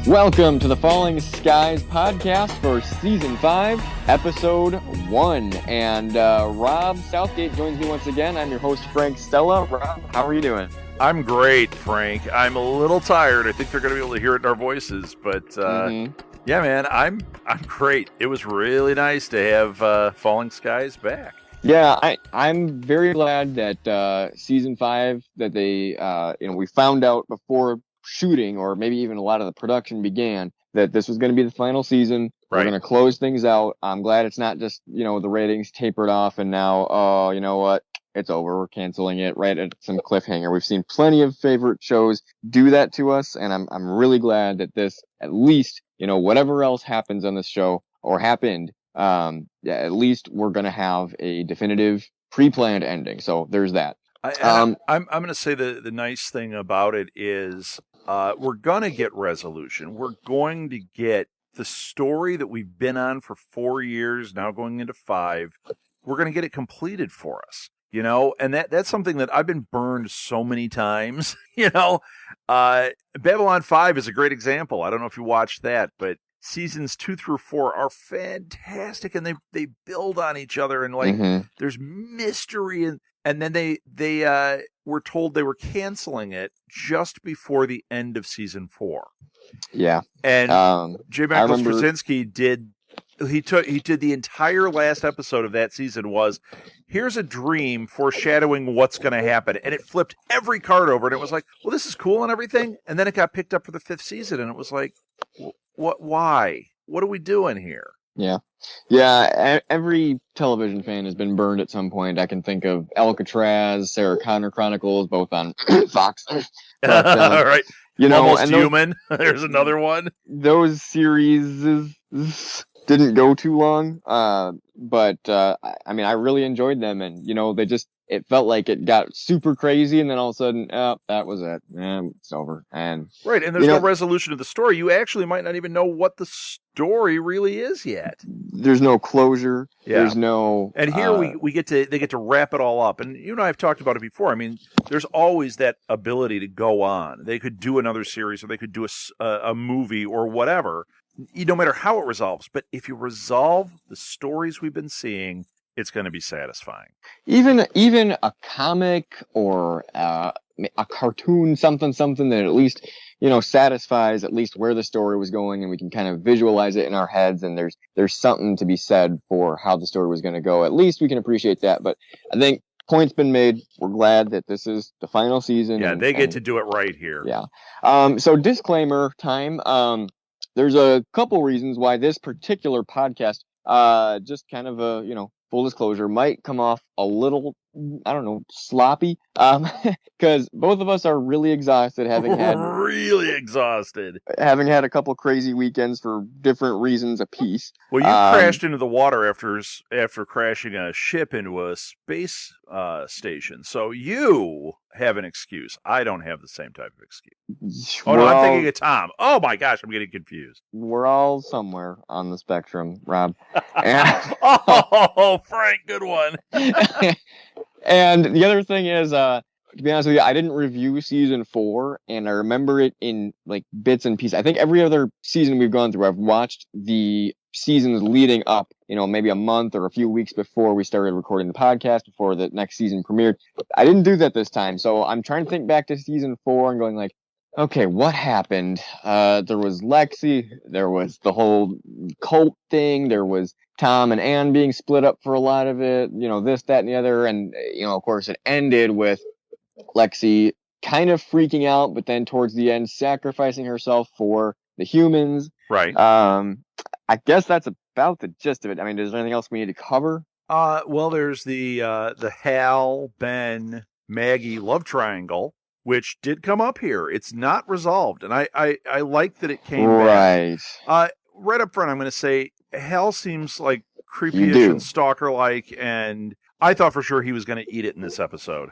Welcome to the Falling Skies podcast for Season 5, Episode 1. And Rob Southgate joins me once again. I'm your host, Frank Stella. Rob, how are you doing? I'm great, Frank. I'm a little tired. I think they're going to be able to hear it in our voices. But, yeah, man, I'm great. It was really nice to have Falling Skies back. Yeah, I'm very glad that Season 5, that they, we found out before shooting, or maybe even a lot of the production began, that this was going to be the final season. Right. We're going to close things out. I'm glad it's not just, the ratings tapered off and now, oh, you know what? It's over. We're canceling it right at some cliffhanger. We've seen plenty of favorite shows do that to us, and I'm really glad that this, at least, whatever else happens on this show or happened, at least we're going to have a definitive pre-planned ending. So there's that. I'm going to say the nice thing about it is we're going to get resolution. We're going to get the story that we've been on for 4 years, now going into 5. We're going to get it completed for us, and that's something that I've been burned so many times, Babylon 5 is a great example. I don't know if you watched that, but seasons 2 through 4 are fantastic, and they build on each other, and there's mystery, and then they were told they were canceling it just before the end of season 4. Yeah, and J. Michael Straczynski did the entire last episode of that season was, here's a dream foreshadowing what's going to happen, and it flipped every card over, and it was like, well, this is cool and everything, and then it got picked up for the 5th season, and it was like, what? Why? What are we doing here? Yeah. Every television fan has been burned at some point. I can think of Alcatraz, Sarah Connor Chronicles, both on Fox. But, right. Almost Human. There's another one. Those series didn't go too long, but I really enjoyed them, and it felt like it got super crazy, and then all of a sudden, that was it. It's over. And right, and there's no resolution to the story. You actually might not even know what the story really is yet. There's no closure. Yeah. There's no. And here they get to wrap it all up. And you and I have talked about it before. I mean, there's always that ability to go on. They could do another series, or they could do a movie or whatever. No matter how it resolves, but if you resolve the stories we've been seeing, it's going to be satisfying. Even a comic or a cartoon, something that at least satisfies at least where the story was going, and we can kind of visualize it in our heads. And there's something to be said for how the story was going to go. At least we can appreciate that. But I think point's been made. We're glad that this is the final season. Yeah, they get to do it right here. Yeah. So disclaimer time. There's a couple reasons why this particular podcast, just kind of full disclosure, might come off a little, sloppy, because both of us are really exhausted, having had a couple crazy weekends for different reasons apiece. Well, you crashed into the water after crashing a ship into a space station, so you have an excuse. I don't have the same type of excuse. Oh, no, I'm thinking of Tom. Oh, my gosh, I'm getting confused. We're all somewhere on the spectrum, Rob. Oh, Frank, good one. And the other thing is, to be honest with you, I didn't review season 4, and I remember it in like bits and pieces. I think every other season we've gone through, I've watched the seasons leading up, maybe a month or a few weeks before we started recording the podcast, before the next season premiered. I didn't do that this time, so I'm trying to think back to season 4 and going like, okay, what happened? There was Lexi, there was the whole cult thing, there was Tom and Ann being split up for a lot of it, this, that, and the other, and, of course it ended with Lexi kind of freaking out, but then towards the end sacrificing herself for the humans. Right. I guess that's about the gist of it. I mean, is there anything else we need to cover? Well, there's the Hal, Ben, Maggie love triangle, which did come up here. It's not resolved, and I like that it came back. Right up front, I'm going to say Hal seems like creepy-ish and stalker-like, and I thought for sure he was going to eat it in this episode.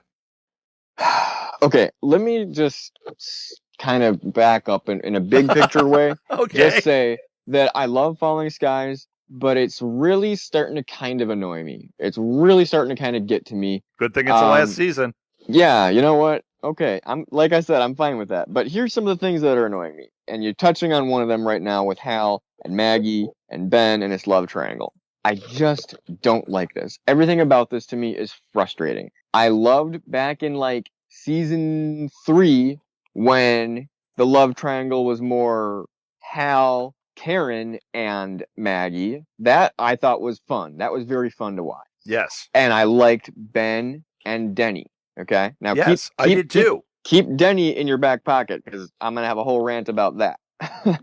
Okay, let me just kind of back up in a big picture way. Okay. Just say that I love Falling Skies, but it's really starting to kind of annoy me. It's really starting to kind of get to me. Good thing it's the last season. Yeah, you know what? Okay. Like I said, I'm fine with that. But here's some of the things that are annoying me. And you're touching on one of them right now with Hal and Maggie and Ben and his love triangle. I just don't like this. Everything about this to me is frustrating. I loved back in like season 3 when the love triangle was more Hal, Karen, and Maggie. That I thought was fun. That was very fun to watch. Yes. And I liked Ben and Denny. Okay. Now yes, I did too. Keep Denny in your back pocket because I'm gonna have a whole rant about that.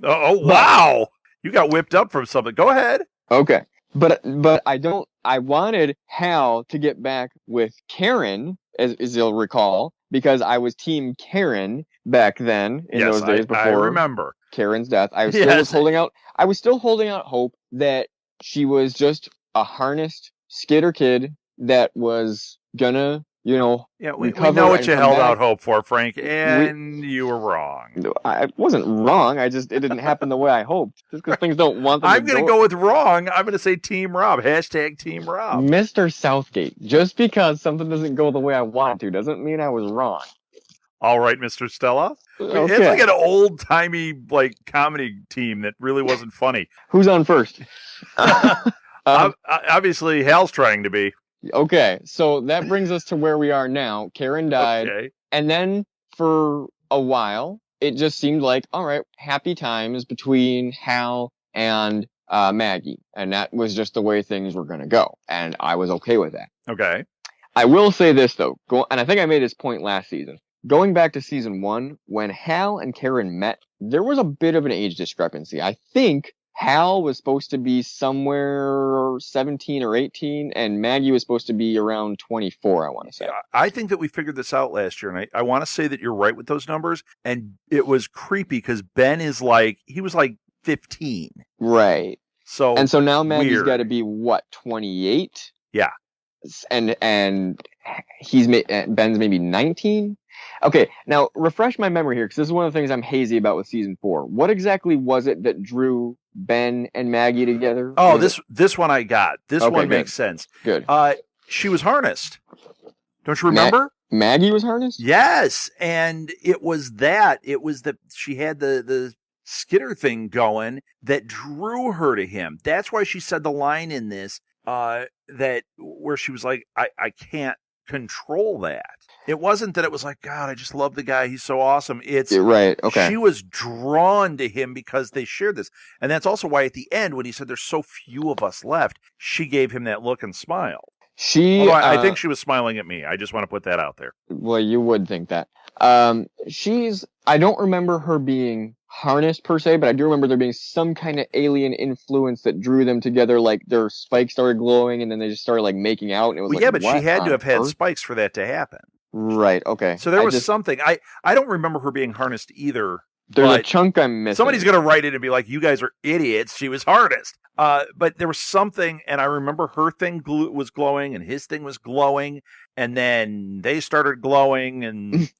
Wow. You got whipped up from something. Go ahead. Okay. But I wanted Hal to get back with Karen, as you'll recall, because I was team Karen back then in those days before I remember Karen's death. I was still holding out hope that she was just a harnessed skitter kid that was gonna, we know what you held out hope for, Frank, and you were wrong. I wasn't wrong. It didn't happen the way I hoped. Just because things don't want them. I'm going to go with wrong. I'm going to say Team Rob. #Team Rob. Mr. Southgate. Just because something doesn't go the way I want to doesn't mean I was wrong. All right, Mr. Stella. Okay. It's like an old timey comedy team that really wasn't funny. Who's on first? Obviously, Hal's trying to be. Okay, so that brings us to where we are now. Karen died, and then for a while, it just seemed like, all right, happy times between Hal and Maggie, and that was just the way things were going to go, and I was okay with that. Okay. I will say this, though, and I think I made this point last season. Going back to season 1, when Hal and Karen met, there was a bit of an age discrepancy. I think Hal was supposed to be somewhere 17 or 18, and Maggie was supposed to be around 24, I want to say. Yeah, I think that we figured this out last year, and I want to say that you're right with those numbers, and it was creepy because Ben is he was 15. Right. So now Maggie's got to be, what, 28? Yeah. And Ben's maybe 19? Okay, now refresh my memory here, because this is one of the things I'm hazy about with season 4. What exactly was it that drew Ben and Maggie together? Oh, this one I got. This one makes sense. Good. She was harnessed. Don't you remember? Maggie was harnessed? Yes, and it was that she had the skitter thing going that drew her to him. That's why she said the line in this that where she was like, I can't control that. It wasn't that it was like, God, I just love the guy. He's so awesome. It's right. Okay. She was drawn to him because they shared this. And that's also why at the end, when he said there's so few of us left, she gave him that look and smile. I think she was smiling at me. I just want to put that out there. Well, you would think that. I don't remember her being harnessed per se, but I do remember there being some kind of alien influence that drew them together. Like their spikes started glowing and then they just started making out. And it was but she had to have had spikes for that to happen. Right. Okay. So there was something. I don't remember her being harnessed either. There's a chunk I'm missing. Somebody's going to write it and be like, you guys are idiots. She was harnessed. But there was something, and I remember her thing was glowing and his thing was glowing, and then they started glowing, and,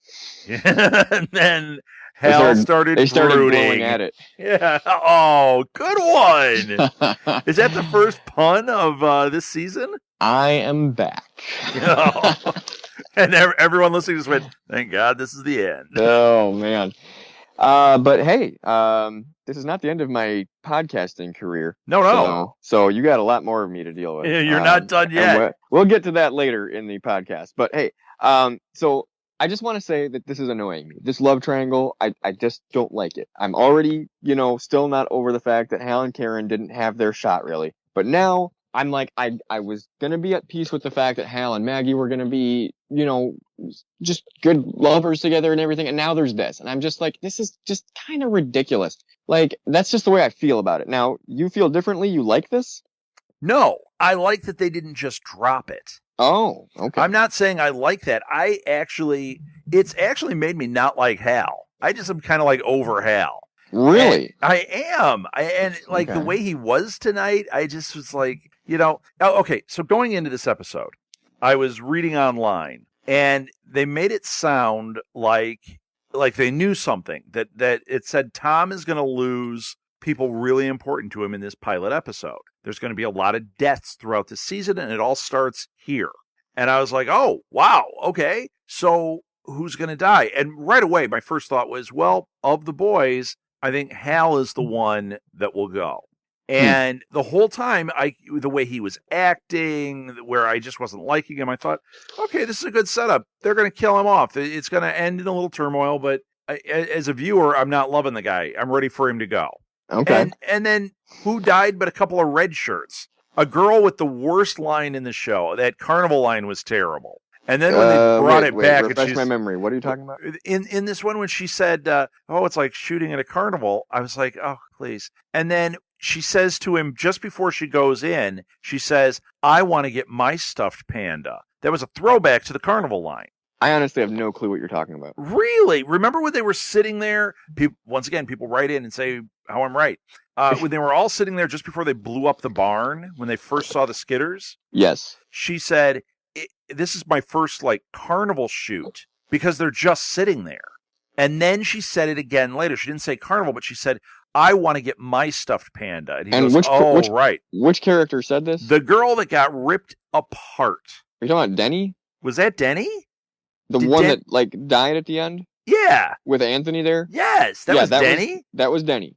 and then Hal started blowing at it. Yeah. Oh, good one. Is that the first pun of this season? I am back. And everyone listening just went, thank God this is the end. Oh, man. But hey, this is not the end of my podcasting career. No. So you got a lot more of me to deal with. You're not done yet. We'll get to that later in the podcast. But hey, so I just want to say that this is annoying me. This love triangle, I just don't like it. I'm already, still not over the fact that Hal and Karen didn't have their shot really. But now I'm like, I was going to be at peace with the fact that Hal and Maggie were going to be, just good lovers together and everything. And now there's this. And I'm just like, this is just kind of ridiculous. Like, that's just the way I feel about it. Now, you feel differently? You like this? No, I like that they didn't just drop it. Oh, okay. I'm not saying I like that. It's actually made me not like Hal. I just am kind of over Hal. Really? And I am. The way he was tonight, I just was like, okay. So going into this episode, I was reading online and they made it sound like they knew something that it said Tom is going to lose people really important to him in this pilot episode. There's going to be a lot of deaths throughout the season and it all starts here. And I was like, oh, wow. Okay. So who's going to die. And right away, my first thought was, well, of the boys, I think Hal is the one that will go. And the whole time, the way he was acting, where I just wasn't liking him, I thought, okay, this is a good setup. They're going to kill him off. It's going to end in a little turmoil, but as a viewer, I'm not loving the guy. I'm ready for him to go. Okay. And then who died but a couple of red shirts? A girl with the worst line in the show. That carnival line was terrible. And then when they brought it back, refresh my memory. What are you talking about? In this one, when she said, "Oh, it's like shooting at a carnival," I was like, "Oh, please!" And then she says to him just before she goes in, she says, "I want to get my stuffed panda." That was a throwback to the carnival line. I honestly have no clue what you're talking about. Really? Remember when they were sitting there? Once again, people write in and say how I'm right. When they were all sitting there just before they blew up the barn, when they first saw the skitters. Yes. She said, this is my first like carnival shoot, because they're just sitting there. And then she said it again later. She didn't say carnival, but she said, "I want to get my stuffed panda." And he goes, right. Which character said this? The girl that got ripped apart. Are you talking about Denny? Was that Denny? The one that like died at the end? Yeah. With Anthony there? Yes. That was Denny? That was Denny.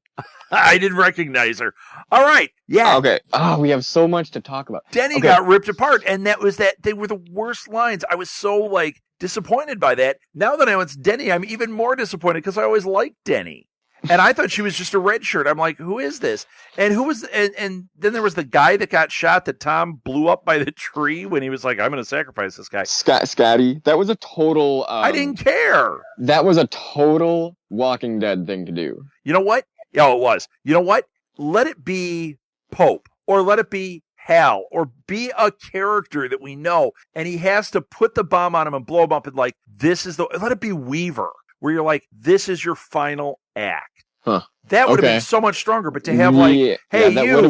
I didn't recognize her. All right. Yeah. Okay. Oh, we have so much to talk about. Denny got ripped apart, and that was that. They were the worst lines. I was so like disappointed by that. Now that I know it's Denny, I'm even more disappointed because I always liked Denny. And I thought she was just a red shirt. I'm like, who is this? And who was? And then there was the guy that got shot that Tom blew up by the tree when he was like, "I'm going to sacrifice this guy." Scotty. That was a total. I didn't care. That was a total Walking Dead thing to do. You know what? Yeah, it was. You know what? Let it be Pope, or let it be Hal, or be a character that we know, and he has to put the bomb on him and blow him up, and like, this is the. Let it be Weaver, where you're like, this is your final act. Huh. That would have been so much stronger. But to have like, hey, you,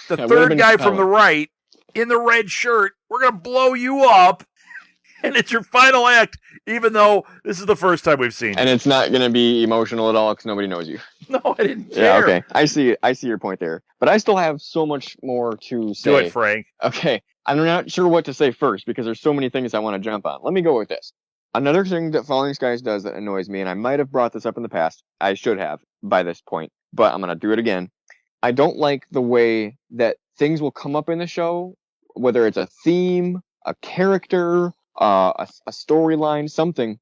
the third guy from the right in the red shirt, we're gonna blow you up, and it's your final act, even though this is the first time we've seen you. And it's not gonna be emotional at all because nobody knows you. No, I didn't care. Yeah, okay. I see your point there. But I still have so much more to say. Do it, Frank. Okay. I'm not sure what to say first because there's so many things I want to jump on. Let me go with this. Another thing that Falling Skies does that annoys me, and I might have brought this up in the past, I should have by this point, but I'm going to do it again. I don't like the way that things will come up in the show, whether it's a theme, a character, a storyline, something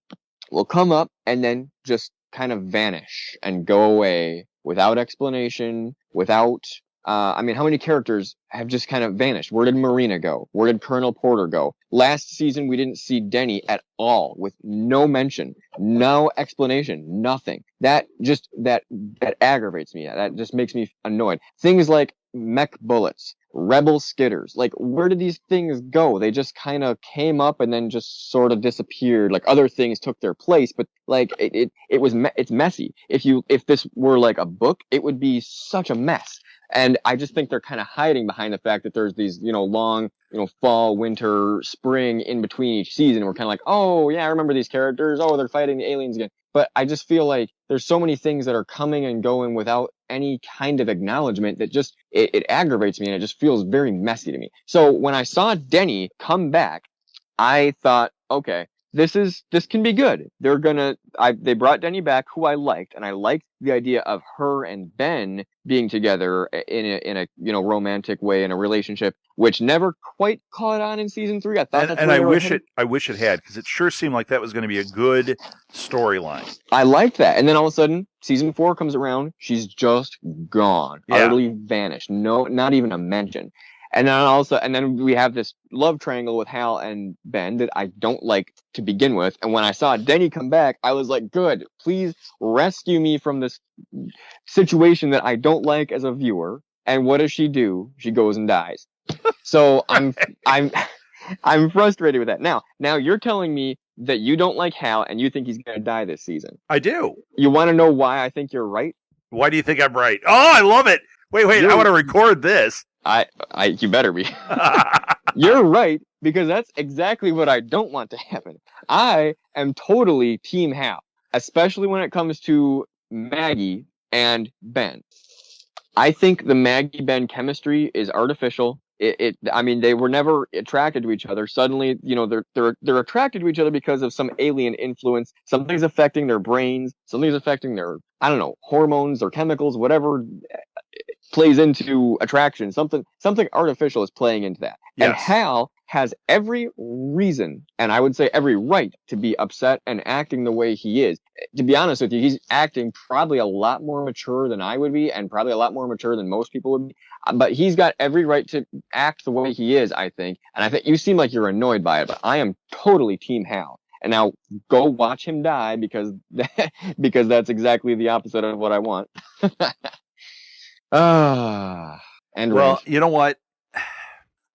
will come up and then just kind of vanish and go away without explanation, without... how many characters have just kind of vanished? Where did Marina go? Where did Colonel Porter go? Last season, we didn't see Denny at all, with no mention, no explanation, nothing. That aggravates me. That just makes me annoyed. Things like mech bullets, rebel skitters, like, where did these things go? They just kind of came up and then just sort of disappeared. Like, other things took their place, but like, it's messy. If this were like a book, it would be such a mess. And I just think they're kind of hiding behind the fact that there's these, long, fall, winter, spring in between each season. We're kind of like, oh, yeah, I remember these characters. Oh, they're fighting the aliens again. But I just feel like there's so many things that are coming and going without any kind of acknowledgement that just, it aggravates me and it just feels very messy to me. So when I saw Denny come back, I thought, okay, this can be good. They brought Denny back, who I liked, and I liked the idea of her and Ben being together in a romantic way, in a relationship, which never quite caught on in season 3. I thought I wish it had, because it sure seemed like that was going to be a good storyline. I liked that, and then all of a sudden, season 4 comes around, she's just gone, utterly vanished, no, not even a mention. And then we have this love triangle with Hal and Ben that I don't like to begin with. And when I saw Denny come back, I was like, good, please rescue me from this situation that I don't like as a viewer. And what does she do? She goes and dies. So I'm frustrated with that. Now you're telling me that you don't like Hal and you think he's going to die this season. I do. You want to know why I think you're right? Why do you think I'm right? Oh, I love it. Wait, I want to record this. You better be. You're right, because that's exactly what I don't want to happen. I am totally Team Hal, especially when it comes to Maggie and Ben. I think the Maggie-Ben chemistry is artificial. I mean, they were never attracted to each other. Suddenly, they're attracted to each other because of some alien influence. Something's affecting their brains. Something's affecting their, I don't know, hormones or chemicals, whatever plays into attraction. Something artificial is playing into that. Yes. And Hal has every reason, and I would say every right, to be upset and acting the way he is. To be honest with you, he's acting probably a lot more mature than I would be, and probably a lot more mature than most people would be. But he's got every right to act the way he is, I think. And I think you seem like you're annoyed by it, but I am totally Team Hal. And now go watch him die because that's exactly the opposite of what I want. Well, you know what?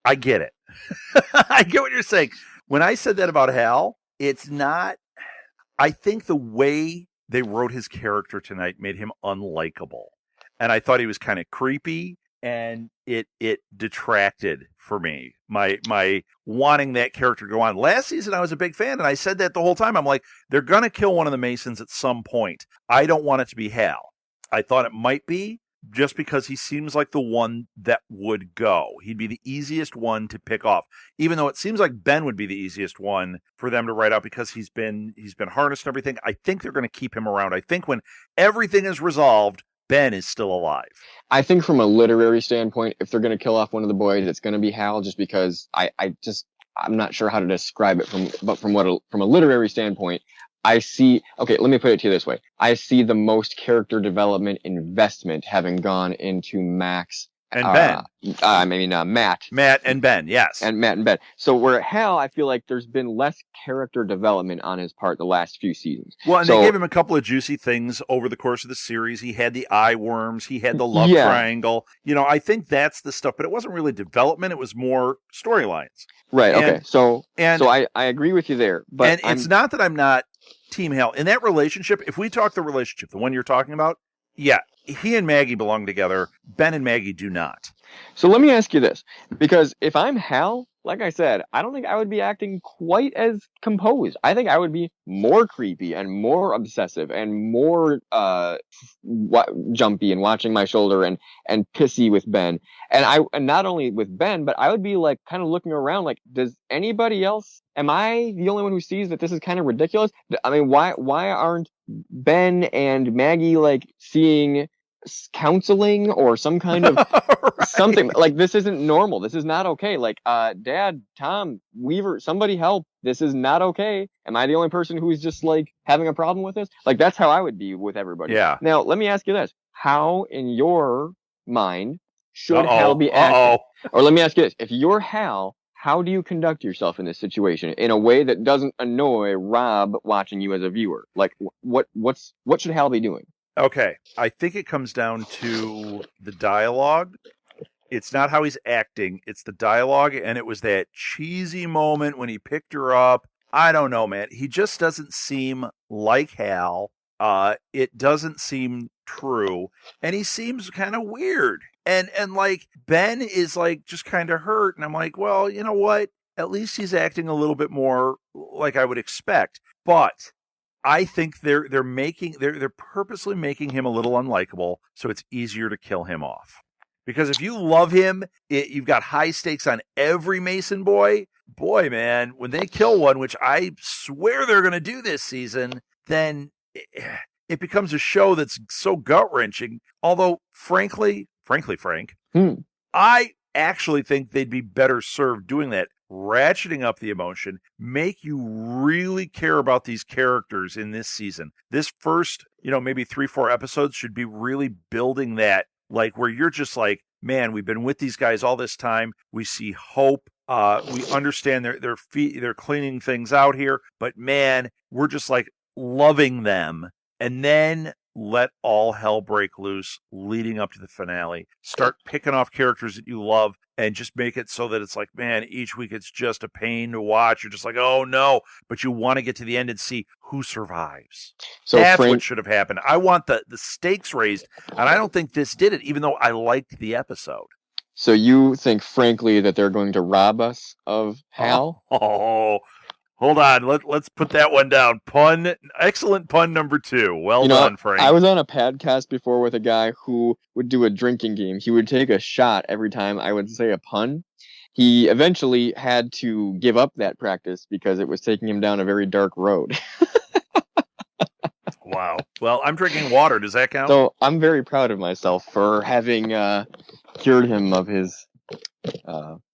I get it. I get what you're saying. When I said that about Hal, it's not. I think the way they wrote his character tonight made him unlikable, and I thought he was kind of creepy, and it detracted for me my wanting that character to go on. Last season, I was a big fan, and I said that the whole time. I'm like, they're gonna kill one of the Masons at some point. I don't want it to be Hal. I thought it might be, just because he seems like the one that would go. He'd be the easiest one to pick off, even though it seems like Ben would be the easiest one for them to write out because he's been harnessed and everything. I think they're going to keep him around. I think when everything is resolved, Ben is still alive. I think from a literary standpoint, if they're going to kill off one of the boys, it's going to be Hal, just because I'm not sure how to describe it from a literary standpoint. Okay, let me put it to you this way. I see the most character development investment having gone into Max and Ben. Matt and Ben, yes. And Matt and Ben. So where Hal, I feel like there's been less character development on his part the last few seasons. Well, and they gave him a couple of juicy things over the course of the series. He had the eye worms. He had the love triangle. I think that's the stuff, but it wasn't really development. It was more storylines. Right, okay. So I agree with you there. But it's not that I'm not Team Hal. In that relationship, if we talk the relationship, the one you're talking about, yeah, he and Maggie belong together. Ben and Maggie do not. So let me ask you this, because if I'm Hal, like I said, I don't think I would be acting quite as composed. I think I would be more creepy and more obsessive and more jumpy and watching my shoulder and pissy with Ben. And not only with Ben, but I would be like kind of looking around like, does anybody else? Am I the only one who sees that this is kind of ridiculous? I mean, why aren't Ben and Maggie like seeing counseling or some kind of right. Something like this isn't normal. This is not okay. Like, Dad, Tom, Weaver, somebody help. This is not okay. Am I the only person who's just like having a problem with this? Like, that's how I would be with everybody. Yeah. Now, let me ask you this. How, in your mind, should Hal be acting? Or let me ask you this. If you're Hal, how do you conduct yourself in this situation in a way that doesn't annoy Rob watching you as a viewer? Like, what should Hal be doing? Okay, I think it comes down to the dialogue. It's not how he's acting, it's the dialogue, and it was that cheesy moment when he picked her up. I don't know, man. He just doesn't seem like Hal. It doesn't seem true, and he seems kind of weird. And like, Ben is like just kind of hurt, and I'm like, well, you know what? At least he's acting a little bit more like I would expect. But I think they're purposely making him a little unlikable, so it's easier to kill him off. Because if you love him, you've got high stakes on every Mason boy, man, when they kill one, which I swear they're going to do this season, then it becomes a show that's so gut-wrenching. Although, frankly, Frank, I actually think they'd be better served doing that, ratcheting up the emotion, make you really care about these characters in this season. This first, maybe 3-4 episodes should be really building that, like, where you're just like, man, we've been with these guys all this time. We see hope. We understand they're cleaning things out here, but man, we're just like loving them. And then let all hell break loose leading up to the finale. Start picking off characters that you love and just make it so that it's like, man, each week it's just a pain to watch. You're just like, oh no, but you want to get to the end and see who survives. So that's what should have happened. I want the stakes raised, and I don't think this did it, even though I liked the episode. So you think, frankly, that they're going to rob us of Hal? Hold on. Let's put that one down. Excellent pun number 2. Well done, Frank. I was on a podcast before with a guy who would do a drinking game. He would take a shot every time I would say a pun. He eventually had to give up that practice because it was taking him down a very dark road. Wow. Well, I'm drinking water. Does that count? So I'm very proud of myself for having cured him of his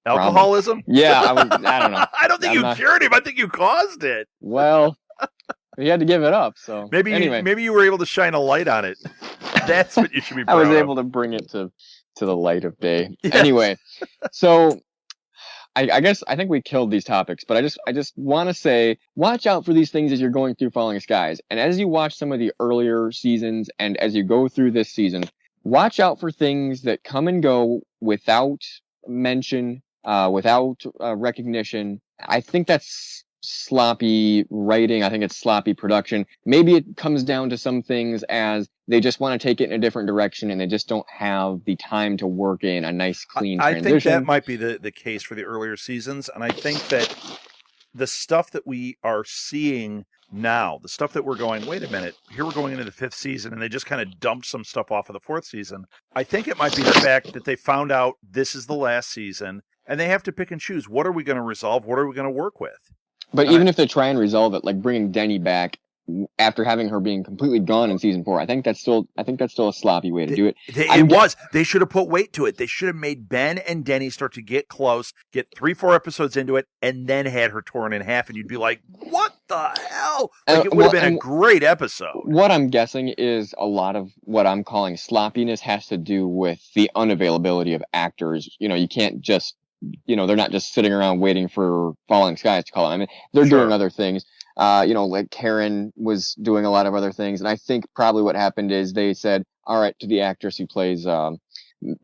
alcoholism. Yeah, I don't know. I don't think you cured him. I think you caused it. Well, he had to give it up. So maybe you were able to shine a light on it. That's what you should be proud of. I was able to bring it to the light of day. Yes. Anyway, so I think we killed these topics, but I just want to say, watch out for these things as you're going through Falling Skies. And as you watch some of the earlier seasons and as you go through this season, watch out for things that come and go without mention, without recognition. I think that's sloppy writing. I think it's sloppy production. Maybe it comes down to some things as they just want to take it in a different direction and they just don't have the time to work in a nice, clean transition. I think that might be the case for the earlier seasons. And I think that the stuff that we are seeing now, the stuff that we're going, wait a minute, here we're going into the 5th season and they just kind of dumped some stuff off of the 4th season. I think it might be the fact that they found out this is the last season and they have to pick and choose. What are we going to resolve? What are we going to work with? But even if they try and resolve it, like bringing Denny back after having her being completely gone in season 4, I think that's still a sloppy way to do it. They should have put weight to it. They should have made Ben and Denny start to get close, get 3-4 episodes into it, and then had her torn in half, and you'd be like, "What the hell?" Like, it would have been a great episode. What I'm guessing is a lot of what I'm calling sloppiness has to do with the unavailability of actors. You can't just. They're not just sitting around waiting for Falling Skies to call it. I mean, they're doing other things. Like Karen was doing a lot of other things. And I think probably what happened is they said, all right, to the actress who plays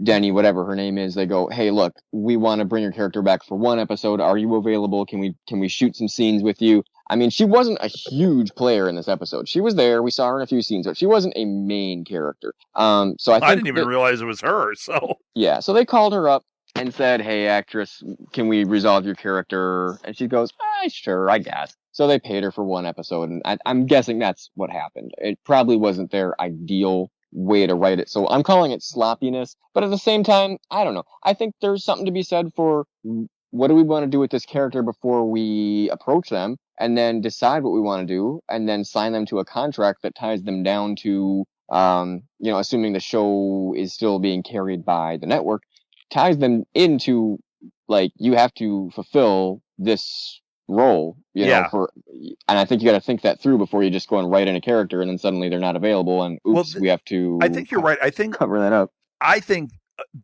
Denny, whatever her name is, they go, hey, look, we want to bring your character back for 1 episode. Are you available? Can we shoot some scenes with you? I mean, she wasn't a huge player in this episode. She was there. We saw her in a few scenes, but she wasn't a main character. So I didn't even realize it was her. So yeah, so they called her up and said, hey, actress, can we resolve your character? And she goes, sure, I guess. So they paid her for 1 episode, and I'm guessing that's what happened. It probably wasn't their ideal way to write it. So I'm calling it sloppiness. But at the same time, I don't know. I think there's something to be said for what do we want to do with this character before we approach them, and then decide what we want to do, and then sign them to a contract that ties them down to, assuming the show is still being carried by the network, ties them into, like, you have to fulfill this role, and I think you got to think that through before you just go and write in a character and then suddenly they're not available and we have to. I think you're right. I think cover that up. I think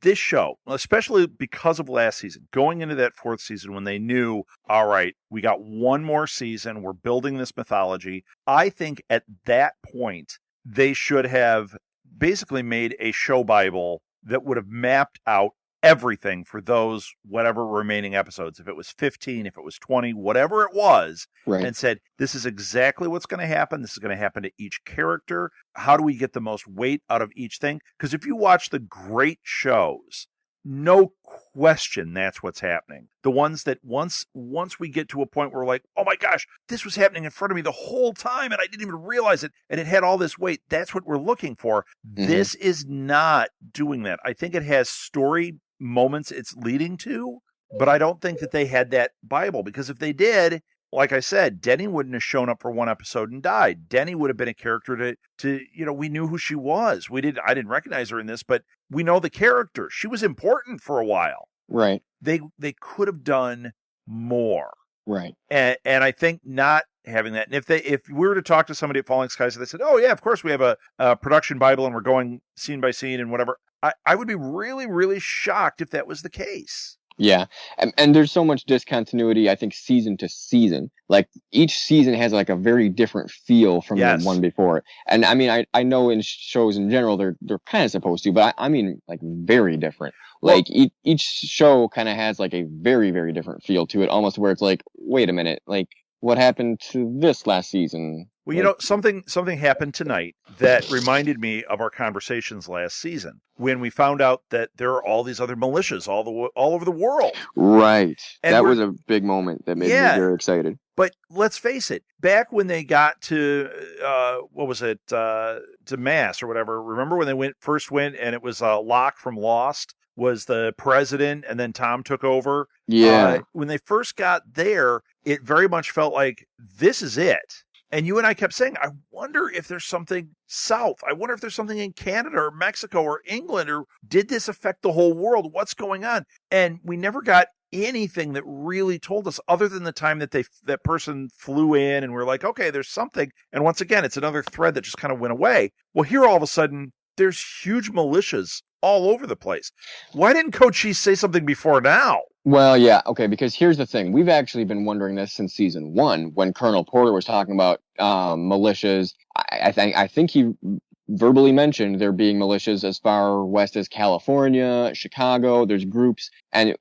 this show, especially because of last season, going into that 4th season when they knew, all right, we got 1 more season, we're building this mythology. I think at that point they should have basically made a show Bible that would have mapped out everything for those whatever remaining episodes, if it was 15, if it was 20, whatever it was, right, and said, this is exactly what's going to happen. This is going to happen to each character. How do we get the most weight out of each thing? Because if you watch the great shows, no question that's what's happening. The ones that once we get to a point where we're like, oh my gosh, this was happening in front of me the whole time and I didn't even realize it, and it had all this weight. That's what we're looking for. Mm-hmm. This is not doing that. I think it has story moments it's leading to, but I don't think that they had that Bible, because if they did, like I said, Denny wouldn't have shown up for 1 episode and died. Denny would have been a character to we knew who she was. I didn't recognize her in this, but we know the character. She was important for a while. Right. They could have done more. Right. And I think not having that. And if we were to talk to somebody at Falling Skies and they said, oh yeah, of course we have a production Bible and we're going scene by scene and whatever, I would be really, really shocked if that was the case. Yeah. And there's so much discontinuity, I think, season to season. Like, each season has like a very different feel from the one before. And I mean, I know in shows in general, they're kind of supposed to, but I mean, like, very different. Like, each show kind of has like a very, very different feel to it, almost where it's like, wait a minute, like, what happened to this last season? Well, something happened tonight that reminded me of our conversations last season when we found out that there are all these other militias all over the world. Right. And that was a big moment that made me very excited. But let's face it, back when they got to, to Mass or whatever, remember when they first went and it was Locke from Lost was the president and then Tom took over? Yeah. When they first got there, it very much felt like this is it. And you and I kept saying, I wonder if there's something south. I wonder if there's something in Canada or Mexico or England, or did this affect the whole world? What's going on? And we never got anything that really told us other than the time that that person flew in and we're like, okay, there's something. And once again, it's another thread that just kind of went away. Well, here all of a sudden, there's huge militias all over the place. Why didn't Cochise say something before now? Well, yeah, okay, because here's the thing. We've actually been wondering this since season 1 when Colonel Porter was talking about militias. I think he verbally mentioned there being militias as far west as California, Chicago. There's groups and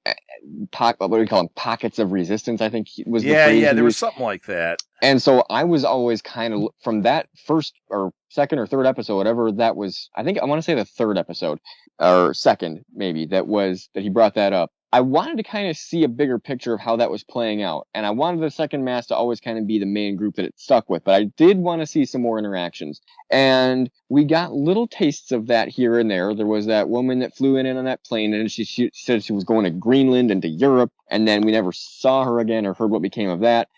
what do we call them? Pockets of resistance, I think was the phrase. Yeah, there was something like that. And so I was always kind of from that first or second or third episode, whatever that was. I think I want to say the third episode or second, maybe that he brought that up. I wanted to kind of see a bigger picture of how that was playing out. And I wanted the second mass to always kind of be the main group that it stuck with. But I did want to see some more interactions. And we got little tastes of that here and there. There was that woman that flew in on that plane and she said she was going to Greenland and to Europe. And then we never saw her again or heard what became of that.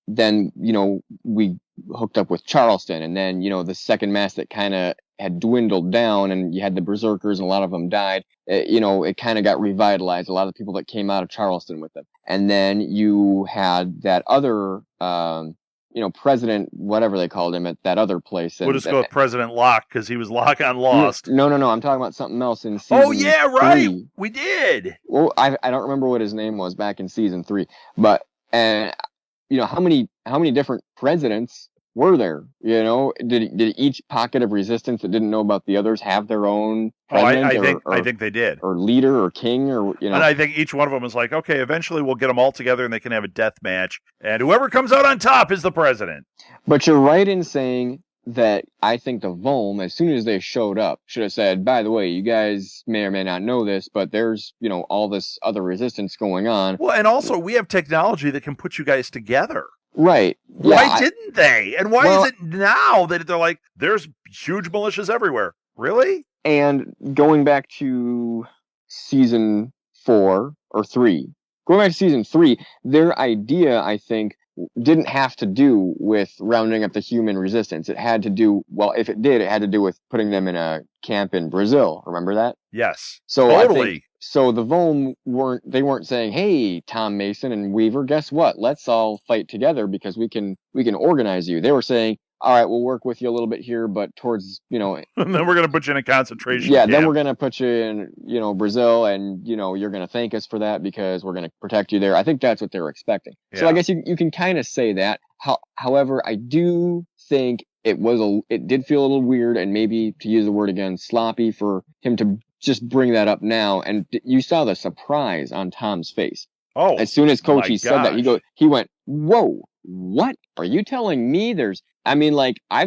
Then, we hooked up with Charleston. And then, the second mass that kind of had dwindled down and you had the berserkers and a lot of them died. It kind of got revitalized. A lot of the people that came out of Charleston with them. And then you had that other, president, whatever they called him at that other place. We'll just go with President Locke because he was Locke on Lost. No. I'm talking about something else in season 3. Oh, yeah, right. We did. Well, I don't remember what his name was back in season 3, but, how many different presidents were there? Did each pocket of resistance that didn't know about the others have their own president? I think they did, or leader, or king, or And I think each one of them was like, okay, eventually we'll get them all together and they can have a death match, and whoever comes out on top is the president. But you're right in saying that I think the Volm, as soon as they showed up, should have said, by the way, you guys may or may not know this, but there's all this other resistance going on. Well, and also we have technology that can put you guys together. Right. Why didn't they? And why is it now that they're like, there's huge militias everywhere? Really? And going back to season 4 or 3, their idea, I think, didn't have to do with rounding up the human resistance. It had to do, if it did, it had to do with putting them in a camp in Brazil. Remember that? Yes. So totally. So the Volm weren't saying, hey, Tom Mason and Weaver, guess what? Let's all fight together because we can organize you. They were saying, all right, we'll work with you a little bit here, but towards, and then we're going to put you in a concentration camp. Then we're going to put you in, Brazil, and, you're going to thank us for that because we're going to protect you there. I think that's what they were expecting. Yeah. So I guess you can kind of say that. However, I do think it did feel a little weird and maybe, to use the word again, sloppy for him to just bring that up now. And you saw the surprise on Tom's face. Oh, as soon as Coachy said that, he went, whoa, what are you telling me? I've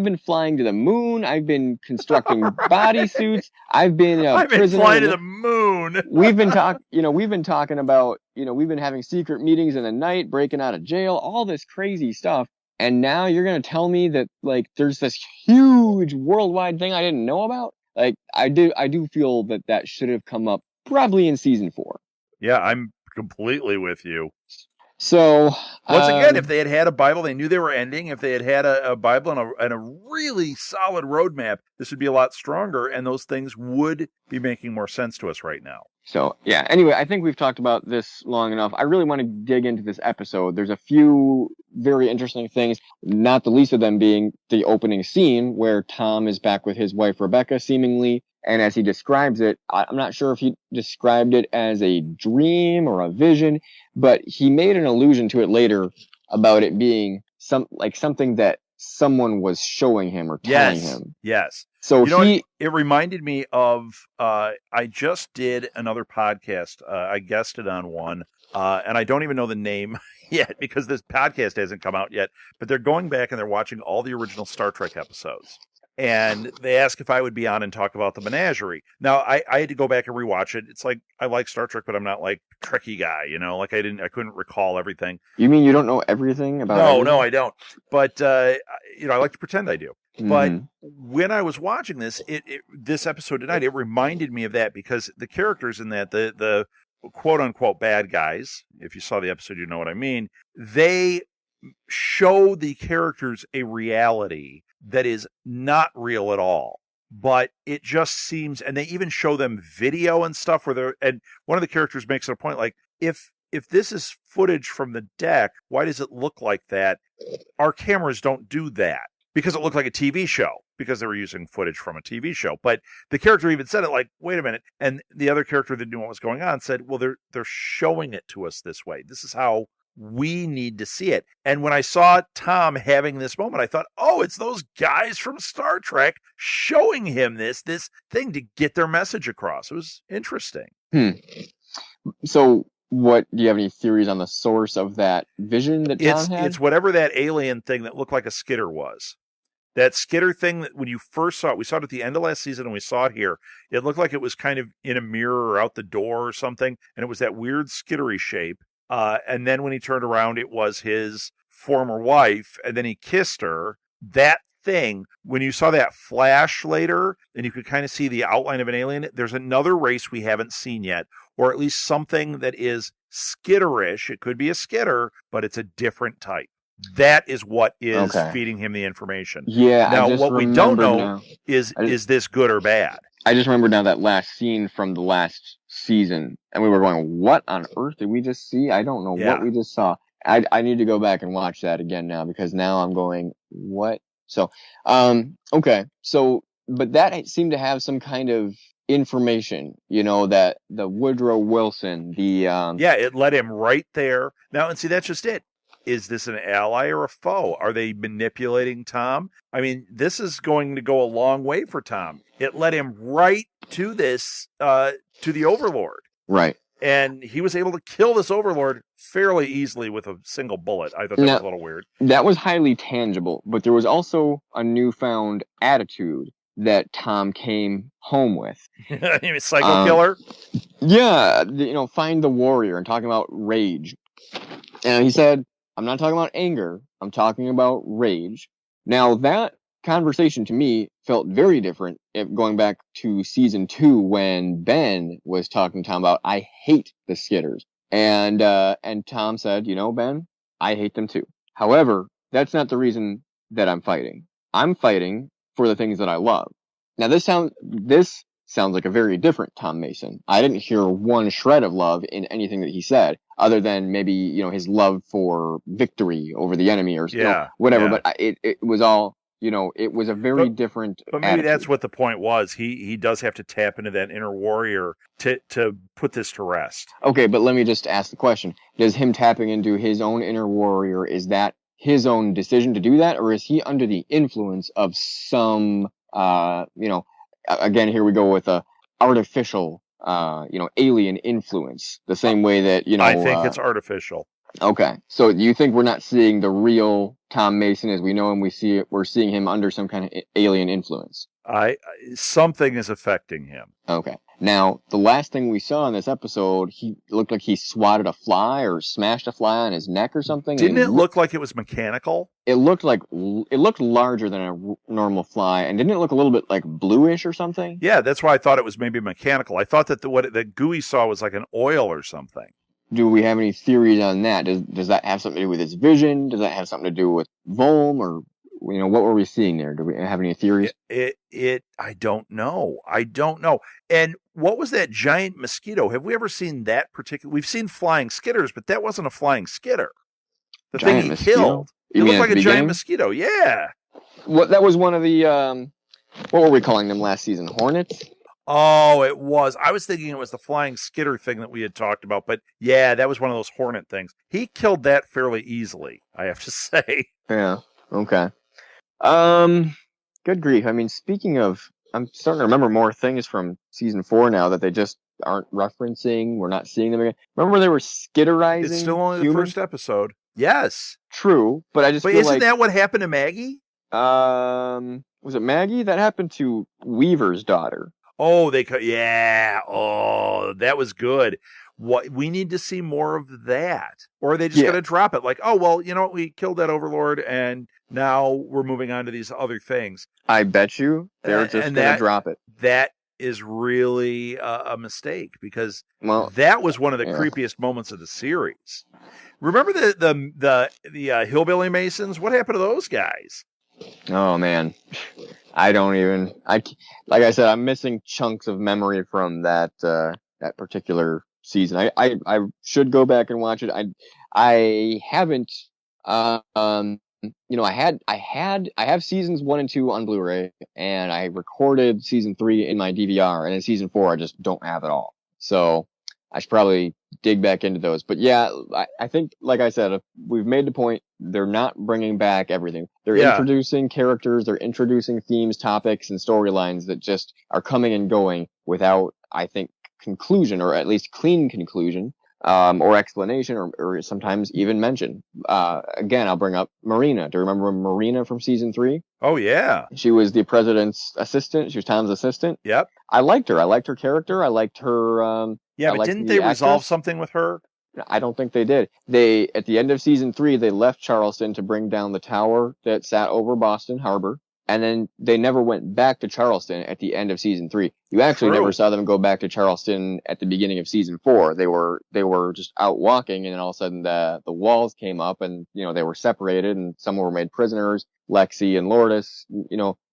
been flying to the moon. I've been constructing bodysuits. I've been flying to the moon. We've been talking about, we've been having secret meetings in the night, breaking out of jail, all this crazy stuff. And now you're going to tell me that there's this huge worldwide thing I didn't know about? I do feel that should have come up probably in season 4. Yeah, I'm completely with you. So once again, if they had a Bible, they knew they were ending. If they had a Bible and a really solid roadmap, this would be a lot stronger, and those things would be making more sense to us right now. So, yeah, anyway, I think we've talked about this long enough. I really want to dig into this episode. There's a few very interesting things, not the least of them being the opening scene where Tom is back with his wife, Rebecca, seemingly. And as he describes it, I'm not sure if he described it as a dream or a vision, but he made an allusion to it later about it being something that someone was showing him or telling him. Yes. So it reminded me of, I just did another podcast. I guested on one and I don't even know the name yet because this podcast hasn't come out yet, but they're going back and they're watching all the original Star Trek episodes. And they asked if I would be on and talk about the menagerie. Now, I had to go back and rewatch it. It's like, I like Star Trek, but I'm not like Trekkie guy, like I couldn't recall everything. You mean you don't know everything about everything? No, I don't. But, I like to pretend I do. Mm-hmm. But when I was watching this, this episode tonight, it reminded me of that because the characters in that, the quote unquote bad guys, if you saw the episode, you know what I mean. They show the characters a reality that is not real at all, but it just seems, and they even show them video and stuff and one of the characters makes it a point, like, if this is footage from the deck, why does it look like that? Our cameras don't do that because it looked like a TV show, because they were using footage from a TV show. But the character even said it like, wait a minute. And the other character that knew what was going on said, well, they're showing it to us this way. This is how we need to see it. And when I saw Tom having this moment, I thought, oh, it's those guys from Star Trek showing him this thing to get their message across. It was interesting. So do you have any theories on the source of that vision that Tom had? It's whatever that alien thing that looked like a skitter was. That skitter thing that when you first saw it, we saw it at the end of last season and we saw it here. It looked like it was kind of in a mirror or out the door or something. And it was that weird skittery shape. And then when he turned around, it was his former wife, and then he kissed her. That thing, when you saw that flash later, and you could kind of see the outline of an alien, there's another race we haven't seen yet, or at least something that is skitterish. It could be a skitter, but it's a different type. That is what is feeding him the information. Yeah. Now, what we don't know is this good or bad? I just remember now that last scene from the last season, and we were going, what on earth did we just see? I don't know what we just saw. I need to go back and watch that again now, because now I'm going, what? So, okay. So, but that seemed to have some kind of information, that the Woodrow Wilson, it led him right there. Now, and see, that's just it. Is this an ally or a foe? Are they manipulating Tom? I mean, this is going to go a long way for Tom. It led him right to this, to the Overlord. Right. And he was able to kill this Overlord fairly easily with a single bullet. I thought that was a little weird. That was highly tangible, but there was also a newfound attitude that Tom came home with. You mean Psycho Killer? Yeah, find the warrior and talking about rage. And he said, I'm not talking about anger. I'm talking about rage. Now, that conversation to me felt very different going back to season 2 when Ben was talking to Tom about, I hate the skitters. And Tom said, Ben, I hate them too. However, that's not the reason that I'm fighting. I'm fighting for the things that I love. Now, this sounds like a very different Tom Mason. I didn't hear one shred of love in anything that he said, other than maybe, his love for victory over the enemy or whatever. Yeah. But it was all, it was a very different But maybe attitude. That's what the point was. He does have to tap into that inner warrior to put this to rest. Okay, but let me just ask the question. Does him tapping into his own inner warrior, is that his own decision to do that? Or is he under the influence of some, again, here we go with a artificial, alien influence, the same way that, I think it's artificial. Okay. So you think we're not seeing the real Tom Mason as we know him? We're seeing him under some kind of alien influence. Something is affecting him. Okay. Now, the last thing we saw in this episode, he looked like he swatted a fly or smashed a fly on his neck or something. Didn't it look like it was mechanical? It looked larger than a normal fly, and didn't it look a little bit like bluish or something? Yeah, that's why I thought it was maybe mechanical. I thought that what Gooey saw was like an oil or something. Do we have any theories on that? Does that have something to do with his vision? Does that have something to do with Volm, or what were we seeing there? Do we have any theories? I don't know. And what was that giant mosquito? Have we ever seen that particular? We've seen flying skitters, but that wasn't a flying skitter. The giant thing he mosquito? Killed. It looked like a giant mosquito. Yeah. That was one of the, what were we calling them last season? Hornets? Oh, it was. I was thinking it was the flying skitter thing that we had talked about, but yeah, that was one of those hornet things. He killed that fairly easily, I have to say. Yeah. Okay. Good grief. I mean, speaking of, I'm starting to remember more things from season 4 now that they just aren't referencing. We're not seeing them again. Remember they were skitterizing. It's still only humans? the first episode. Yes. True, but I just feel isn't that what happened to Maggie? Was it Maggie? That happened to Weaver's daughter. Oh, yeah. Oh, that was good. What we need to see more of that, or are they just going to drop it? Like, oh well, you know what? We killed that Overlord, and now we're moving on to these other things. I bet you they're just going to drop it. That is really a mistake because that was one of the creepiest moments of the series. Remember the Hillbilly Masons? What happened to those guys? Oh man, like I said, I'm missing chunks of memory from that particular season. I should go back and watch it. I haven't. I have seasons 1 and 2 on Blu-ray, and I recorded season 3 in my DVR, and in season 4 I just don't have it all. So I should probably dig back into those. But yeah, I think, like I said, we've made the point, they're not bringing back everything. They're introducing characters, they're introducing themes, topics, and storylines that just are coming and going without, I think, conclusion, or at least clean conclusion, or explanation, or sometimes even mention. Again, I'll bring up Marina. Do you remember Marina from season 3? Oh, yeah. She was the president's assistant. She was Tom's assistant. Yep. I liked her. I liked her character. I liked her... but didn't they resolve something with her? I don't think they did. At the end of season 3, they left Charleston to bring down the tower that sat over Boston Harbor. And then they never went back to Charleston at the end of season 3. You actually never saw them go back to Charleston at the beginning of season 4. They were just out walking, and then all of a sudden the walls came up, and they were separated, and some were made prisoners. Lexi and Lourdes,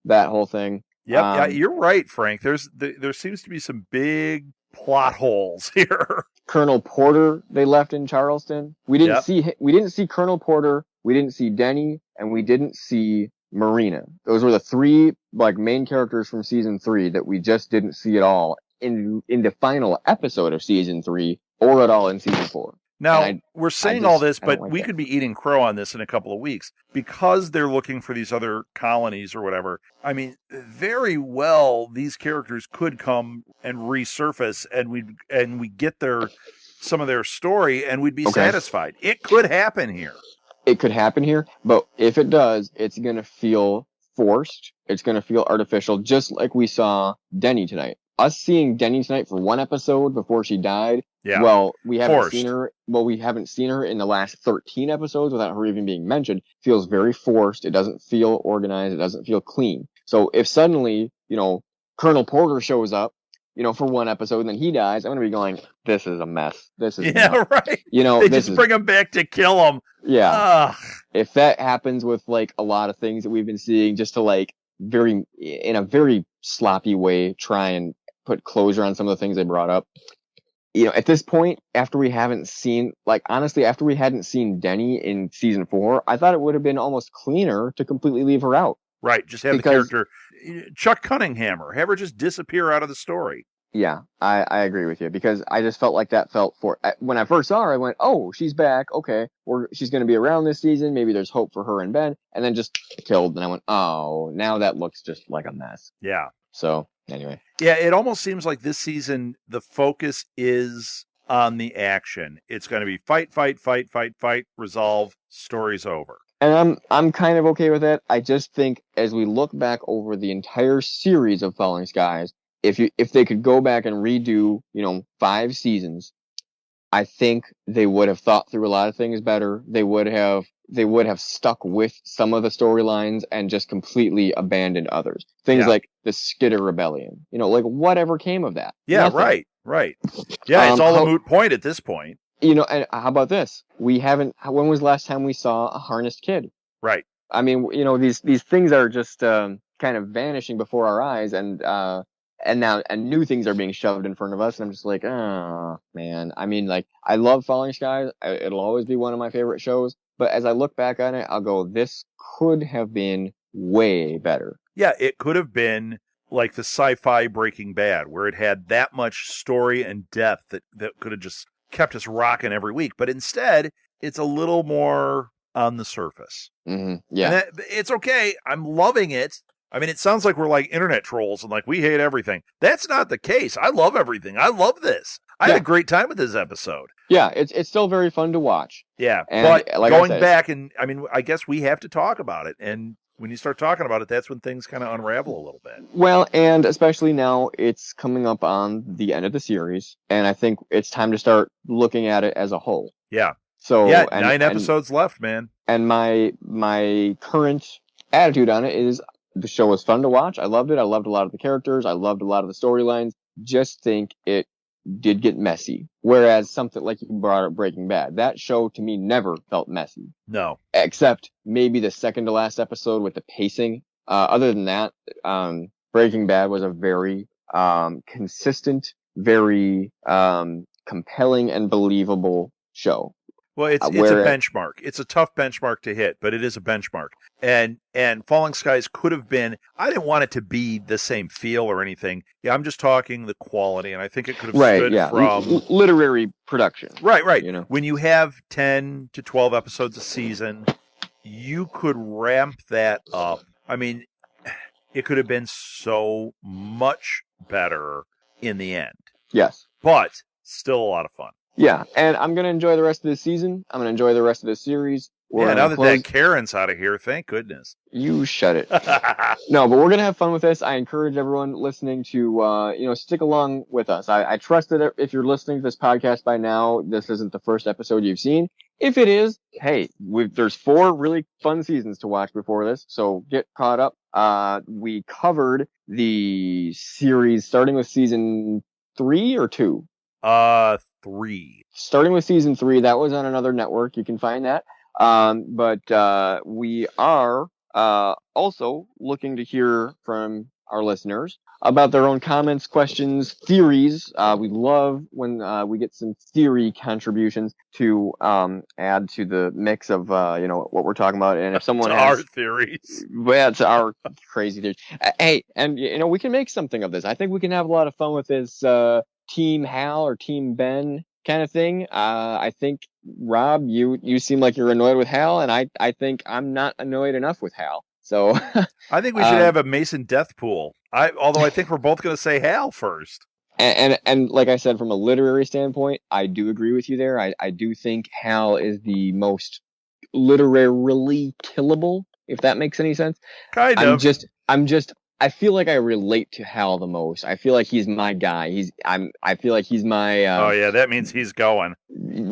that whole thing. Yeah, you're right, Frank. There seems to be some big plot holes here. Colonel Porter they left in Charleston. We didn't see Colonel Porter. We didn't see Denny, and we didn't see Marina. Those were the 3 main characters from season 3 that we just didn't see at all in the final episode of season 3, or at all in season 4. Now, we're saying all this, but we could be eating crow on this in a couple of weeks because they're looking for these other colonies or whatever. I mean, very well, these characters could come and resurface, and we get some of their story, and we'd be satisfied. It could happen here. It could happen here, but if it does, it's going to feel forced. It's going to feel artificial, just like we saw Denny tonight. Us seeing Denny tonight for 1 episode before she died. Yeah. Well, we haven't seen her. Well, we haven't seen her in the last 13 episodes without her even being mentioned. Feels very forced. It doesn't feel organized. It doesn't feel clean. So if suddenly, Colonel Porter shows up, for 1 episode, and then he dies, I'm going to be going, this is a mess. This is right. They just bring him back to kill him. Yeah. Ugh. If that happens with a lot of things that we've been seeing, just to in a very sloppy way, try and put closure on some of the things they brought up. At this point, after we hadn't seen Denny in season 4, I thought it would have been almost cleaner to completely leave her out. Right, just have the character Chuck Cunninghammer, have her just disappear out of the story. Yeah, I agree with you, because I just felt like that felt when I first saw her, I went, oh, she's back, okay, she's going to be around this season, maybe there's hope for her and Ben, and then just killed, and I went, oh, now that looks just like a mess. Yeah. So, anyway. Yeah, it almost seems like this season, the focus is on the action. It's going to be fight, resolve, story's over. And I'm kind of okay with that. I just think as we look back over the entire series of Falling Skies, if they could go back and redo, 5 seasons, I think they would have thought through a lot of things better. They would have stuck with some of the storylines and just completely abandoned others. Things like the Skitter Rebellion. Whatever came of that? Yeah, Nothing. right. Yeah, it's all a moot point at this point. And how about this? When was the last time we saw a harnessed kid? Right. I mean, these things are just kind of vanishing before our eyes, and now new things are being shoved in front of us, and I'm just like, oh man. I mean, I love Falling Skies. It'll always be one of my favorite shows. But as I look back on it, I'll go, this could have been way better. Yeah, it could have been like the sci-fi Breaking Bad, where it had that much story and depth that could have just kept us rocking every week. But instead, it's a little more on the surface. Mm-hmm. Yeah. And it's okay. I'm loving it. I mean, it sounds like we're like internet trolls and like we hate everything. That's not the case. I love everything. I love this. I had a great time with this episode. Yeah, it's still very fun to watch. Yeah, and but going back, and I mean, I guess we have to talk about it. And when you start talking about it, that's when things kind of unravel a little bit. Well, and especially now it's coming up on the end of the series, and I think it's time to start looking at it as a whole. Yeah. So yeah, 9 episodes left, man. And my current attitude on it is the show was fun to watch. I loved it. I loved a lot of the characters. I loved a lot of the storylines. Just think it did get messy. Whereas something like you brought up Breaking Bad, that show to me never felt messy. No. Except maybe the second to last episode with the pacing. Other than that, Breaking Bad was a very consistent, very compelling and believable show. Well, it's a benchmark. It's a tough benchmark to hit, but it is a benchmark. And Falling Skies could have been, I didn't want it to be the same feel or anything. Yeah, I'm just talking the quality, and I think it could have stood from literary production. Right. You know? When you have 10 to 12 episodes a season, you could ramp that up. I mean, it could have been so much better in the end. Yes. But still a lot of fun. Yeah, and I'm going to enjoy the rest of this season. I'm going to enjoy the rest of this series. Now that Karen's out of here, thank goodness. You shut it. No, but we're going to have fun with this. I encourage everyone listening to, stick along with us. I trust that if you're listening to this podcast by now, this isn't the first episode you've seen. If it is, hey, there's 4 really fun seasons to watch before this, so get caught up. We covered the series starting with season 3 or 2? 3. Starting with season 3, that was on another network. You can find that. But we are also looking to hear from our listeners about their own comments, questions, theories. We love when we get some theory contributions to add to the mix of what we're talking about. And if someone has our theories, well, it's our crazy theories. Hey, and we can make something of this. I think we can have a lot of fun with this. Team Hal or Team Ben kind of thing. I think, Rob, you seem like you're annoyed with Hal, and I think I'm not annoyed enough with Hal. So I think we should have a Mason death pool. Although I think we're both going to say Hal first. And like I said, from a literary standpoint, I do agree with you there. I do think Hal is the most literarily killable, if that makes any sense. Kind of. I feel like I relate to Hal the most. I feel like he's my guy. I feel like he's my. Oh yeah, that means he's going.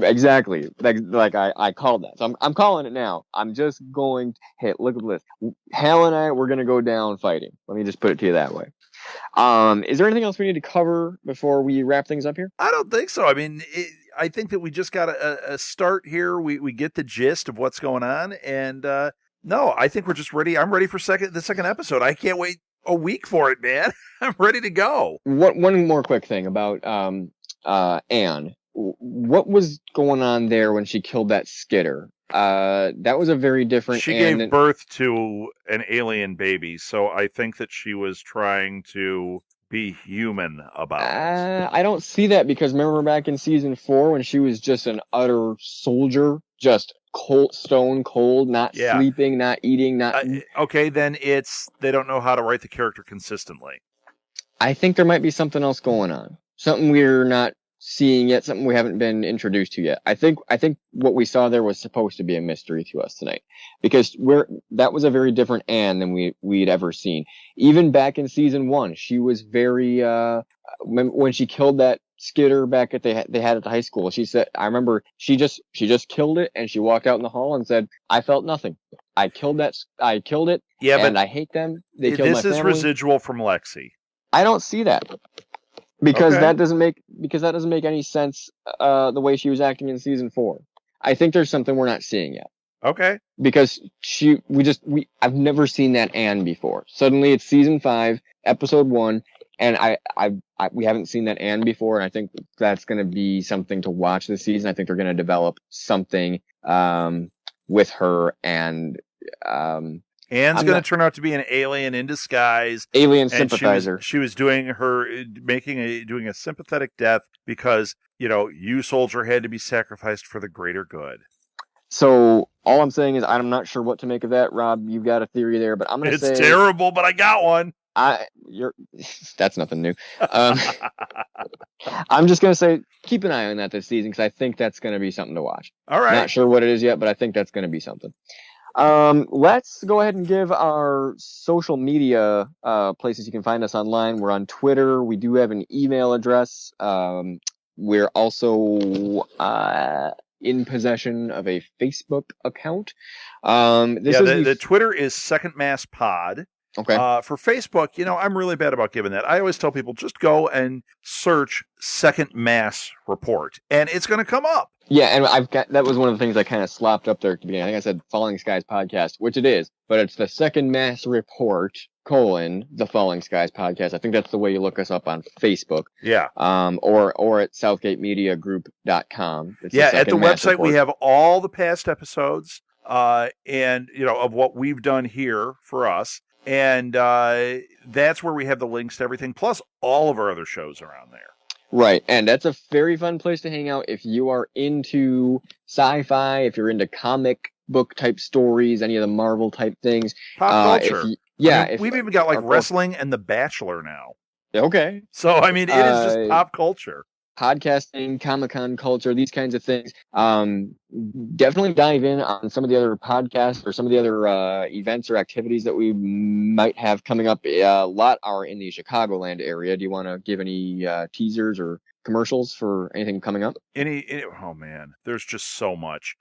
Exactly. Like I called that. So I'm calling it now. I'm just going. Hey, look at this. Hal and we're gonna go down fighting. Let me just put it to you that way. Is there anything else we need to cover before we wrap things up here? I don't think so. I mean, I think that we just got a start here. We get the gist of what's going on, and no, I think we're just ready. I'm ready for the second episode. I can't wait a week for it, man. I'm ready to go. One more quick thing about Anne. What was going on there when she killed that Skitter? That was a very different. She gave birth to an alien baby, so I think that she was trying to be human about it. I don't see that, because remember back in season 4 when she was just an utter soldier, just stone cold, not sleeping, not eating, not. Okay, then they don't know how to write the character consistently. I think there might be something else going on, something we're not seeing yet, something we haven't been introduced to yet. I think what we saw there was supposed to be a mystery to us tonight, because that was a very different Anne than we'd ever seen. Even back in season 1, she was very when she killed that Skitter back they had at the high school. She said, I remember she just killed it, and she walked out in the hall and said, "I felt nothing. I killed it. Yeah, and I hate them. They killed my family." This is residual from Lexi. I don't see that. Because that doesn't make any sense, the way she was acting in season 4. I think there's something we're not seeing yet. Okay. Because I've never seen that Anne before. Suddenly it's season 5, episode 1, and we haven't seen that Anne before, and I think that's going to be something to watch this season. I think they're going to develop something, with her, and, Anne's going to turn out to be an alien in disguise. Alien sympathizer. She was doing a sympathetic death because, you soldier had to be sacrificed for the greater good. So All I'm saying is I'm not sure what to make of that. Rob, you've got a theory there, but I'm going to say... It's terrible, but I got one. That's nothing new. I'm just going to say keep an eye on that this season because I think that's going to be something to watch. All right. Not sure what it is yet, but I think that's going to be something. Let's go ahead and give our social media places you can find us online. We're on Twitter. We do have an email address. We're also in possession of a Facebook account. The Twitter is Second Mass Pod. Okay. For Facebook, I'm really bad about giving that. I always tell people just go and search Second Mass Report, and it's going to come up. Yeah, and that was one of the things I kind of slopped up there at the beginning. I think I said Falling Skies Podcast, which it is, but it's the Second Mass Report, the Falling Skies Podcast. I think that's the way you look us up on Facebook. Yeah. Or at southgatemediagroup.com. At the website Report. We have all the past episodes, and, of what we've done here for us. And that's where we have the links to everything, plus all of our other shows around there. Right, and that's a very fun place to hang out if you are into sci-fi, if you're into comic book type stories, any of the Marvel type things. Pop culture. We've even got like wrestling and The Bachelor now. Okay. So, it is just pop culture. Podcasting, Comic-Con culture, these kinds of things. Definitely dive in on some of the other podcasts or some of the other events or activities that we might have coming up. A lot are in the Chicagoland area. Do you want to give any teasers or commercials for anything coming up? Oh man, there's just so much.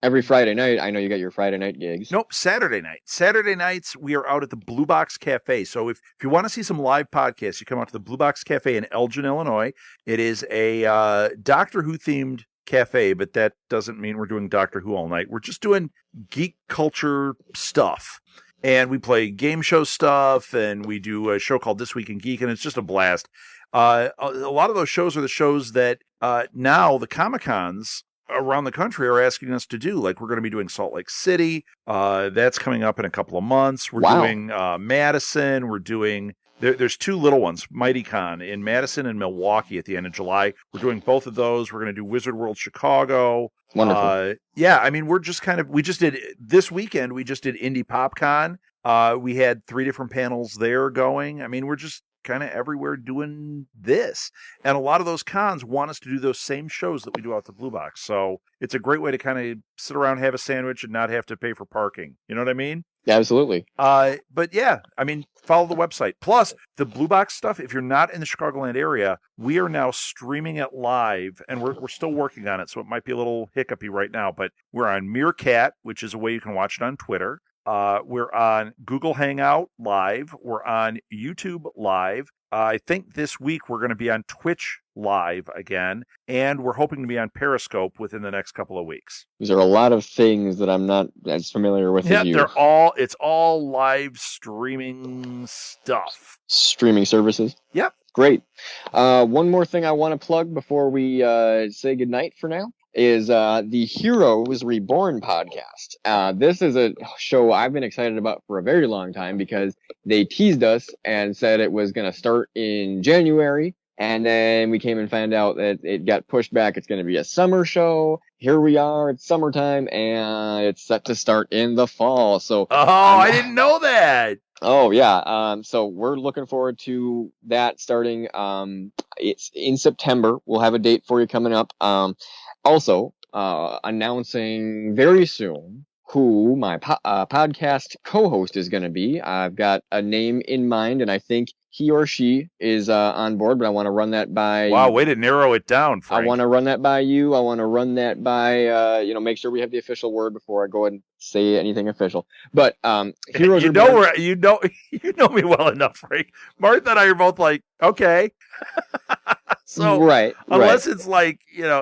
Every Friday night, I know you got your Friday night gigs. Nope, Saturday night. Saturday nights, we are out at the Blue Box Cafe. So if you want to see some live podcasts, you come out to the Blue Box Cafe in Elgin, Illinois. It is a Doctor Who themed cafe, but that doesn't mean we're doing Doctor Who all night. We're just doing geek culture stuff. And we play game show stuff, and we do a show called This Week in Geek, and it's just a blast. A lot of those shows are the shows that now the Comic-Cons around the country are asking us to do. Like, we're going to be doing Salt Lake City. That's coming up in a couple of months. We're doing Madison. We're doing... There's two little ones, MightyCon in Madison and Milwaukee at the end of July. We're doing both of those. We're going to do Wizard World Chicago. Wonderful. We're just this weekend, we just did Indie PopCon. We had 3 different panels there going. We're just kind of everywhere doing this. And a lot of those cons want us to do those same shows that we do out the Blue Box. So it's a great way to kind of sit around, have a sandwich, and not have to pay for parking. You know what I mean? Yeah, absolutely. But yeah, follow the website. Plus, the Blue Box stuff, if you're not in the Chicagoland area, we are now streaming it live, and we're still working on it, so it might be a little hiccupy right now, but we're on Meerkat, which is a way you can watch it on Twitter. We're on Google Hangout Live. We're on YouTube Live. I think this week we're going to be on Twitch Live again, and we're hoping to be on Periscope within the next couple of weeks. These are a lot of things that I'm not as familiar with as you. It's all live streaming stuff. Streaming services? Yep. Great. One more thing I want to plug before we say goodnight for now is the Heroes Reborn podcast. This is a show I've been excited about for a very long time because they teased us and said it was going to start in January. And then we came and found out that it got pushed back. It's going to be a summer show. Here we are. It's summertime, and it's set to start in the fall. So, I didn't know that. Oh yeah. So we're looking forward to that starting. It's in September. We'll have a date for you coming up. Also, announcing very soon who my podcast co-host is going to be. I've got a name in mind, and I think he or she is on board, but I want to run that by... Wow, way to narrow it down, Frank. I want to run that by you. I want to run that by, make sure we have the official word before I go and say anything official. But Heroes you know me well enough, Frank. Martha and I are both like, okay. So, right. Unless it's like,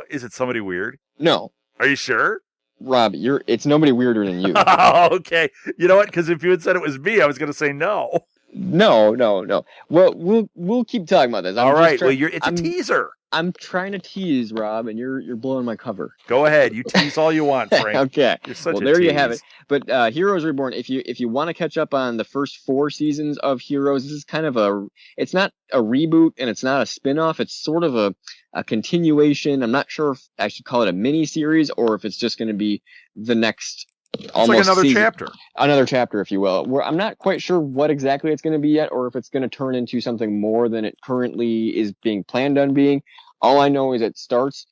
is it somebody weird? No. Are you sure? Rob, it's nobody weirder than you. Oh, okay. You know what? Because if you had said it was me, I was going to say no. No. Well, we'll keep talking about this. All right. It's a teaser. I'm trying to tease, Rob, and you're blowing my cover. Go ahead. You tease all you want, Frank. Okay. You're such well, a there tease. you have it. But Heroes Reborn, if you want to catch up on the first 4 seasons of Heroes, this is kind of it's not a reboot and it's not a spin-off. It's sort of a continuation. I'm not sure if I should call it a mini series or if it's just going to be the next It's like another chapter. Another chapter, if you will. I'm not quite sure what exactly it's going to be yet, or if it's going to turn into something more than it currently is being planned on being. All I know is it starts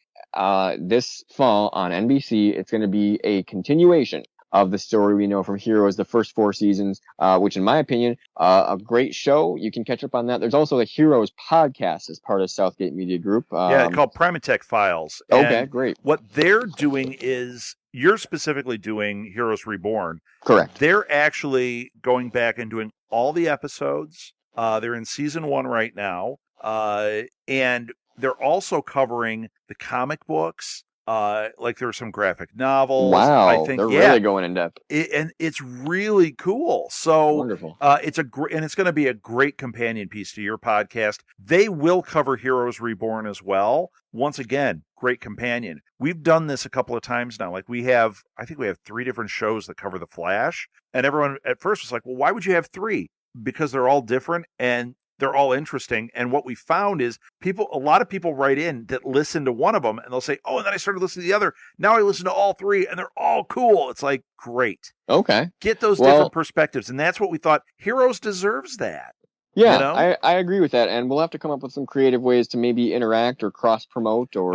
this fall on NBC. It's going to be a continuation of the story we know from Heroes, the first 4 seasons, which in my opinion, a great show. You can catch up on that. There's also the Heroes podcast as part of Southgate Media Group. Called Primatech Files. Okay, and great. What they're doing is, you're specifically doing Heroes Reborn. Correct. They're actually going back and doing all the episodes. They're in season 1 right now. And they're also covering the comic books. Like there are some graphic novels. Wow, I think, they're really going in depth. And it's really cool. So wonderful. It's going to be a great companion piece to your podcast. They will cover Heroes Reborn as well. Once again, great companion. We've done this a couple of times now. Like I think we have 3 different shows that cover the Flash. And everyone at first was like, well, why would you have 3? Because they're all different and they're all interesting. And what we found is a lot of people write in that listen to one of them and they'll say, oh, and then I started listening to the other. Now I listen to all 3 and they're all cool. It's like, great. Okay. Get those different perspectives. And that's what we thought. Heroes deserves that. Yeah, you know? I agree with that. And we'll have to come up with some creative ways to maybe interact or cross-promote or,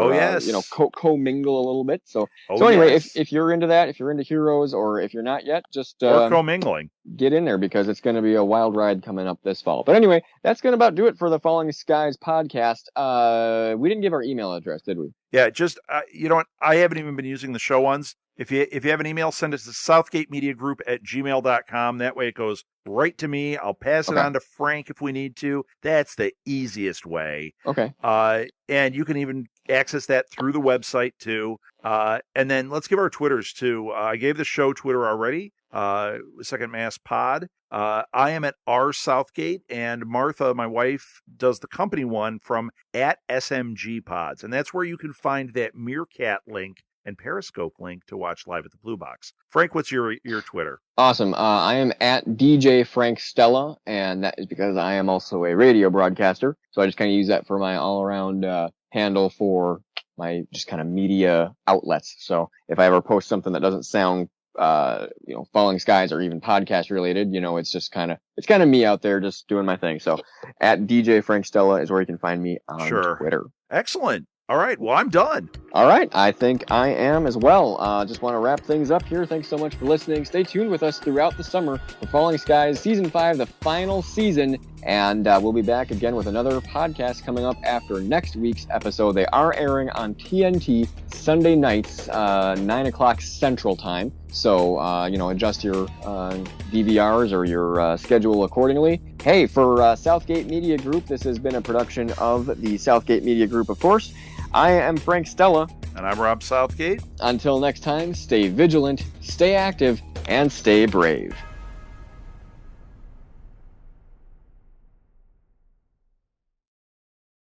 co-mingle a little bit. So anyway, if you're into that, if you're into Heroes or if you're not yet, just or co-mingling, get in there because it's going to be a wild ride coming up this fall. But anyway, that's going to about do it for the Falling Skies podcast. We didn't give our email address, did we? Yeah, just, you know what? I haven't even been using the show ones. If you have an email, send us to southgatemediagroup@gmail.com. That way it goes right to me. I'll pass it on to Frank if we need to. That's the easiest way. Okay. And you can even access that through the website too. And then let's give our Twitters too. I gave the show Twitter already. Second Mass Pod. I am at R Southgate, and Martha, my wife, does the company one from @SMG Pods, and that's where you can find that Meerkat link and Periscope link to watch live at the Blue Box. Frank, what's your Twitter? Awesome. I am at DJ Frank Stella, and that is because I am also a radio broadcaster. So I just kind of use that for my all-around handle for my just kind of media outlets. So if I ever post something that doesn't sound Falling Skies or even podcast related, it's just kind of me out there just doing my thing. So at DJ Frank Stella is where you can find me on Twitter. Excellent. All right. Well, I'm done. All right. I think I am as well. Just want to wrap things up here. Thanks so much for listening. Stay tuned with us throughout the summer for Falling Skies Season 5, the final season. And we'll be back again with another podcast coming up after next week's episode. They are airing on TNT Sunday nights, 9 o'clock Central Time. So, adjust your DVRs or your schedule accordingly. Hey, for Southgate Media Group, this has been a production of the Southgate Media Group, of course. I am Frank Stella. And I'm Rob Southgate. Until next time, stay vigilant, stay active, and stay brave.